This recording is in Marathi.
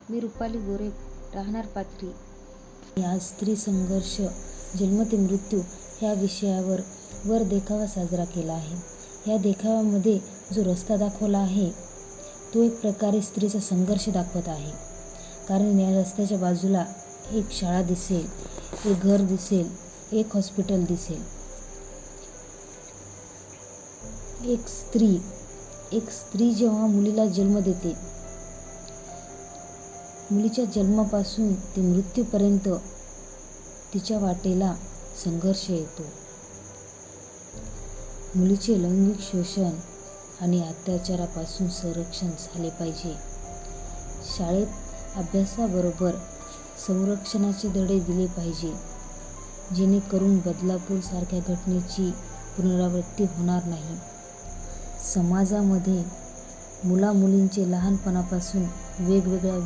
मी रुपाली गोरे, राहणार पाथरी. आज स्त्री संघर्ष जन्म ते मृत्यू ह्या विषयावर वर देखावा साजरा केला आहे. या देखाव्यामध्ये जो रस्ता दाखवला आहे तो एक प्रकारे स्त्रीचा संघर्ष दाखवत आहे. कारण या रस्त्याच्या बाजूला एक शाळा दिसेल, एक घर दिसेल, एक हॉस्पिटल दिसेल. एक स्त्री जेव्हा मुलीला जन्म देते, मुलीच्या जन्मापासून ते मृत्यूपर्यंत तिच्या वाटेला संघर्ष येतो. मुलीचे लैंगिक शोषण आणि अत्याचारापासून संरक्षण झाले पाहिजे. शाळेत अभ्यासाबरोबर संरक्षणाचे धडे दिले पाहिजे, जेणेकरून बदलापूर सारख्या घटनेची पुनरावृत्ती होणार नाही. समाजामध्ये मुला मुलींचे लहानपणापासून वेगवेगळ्या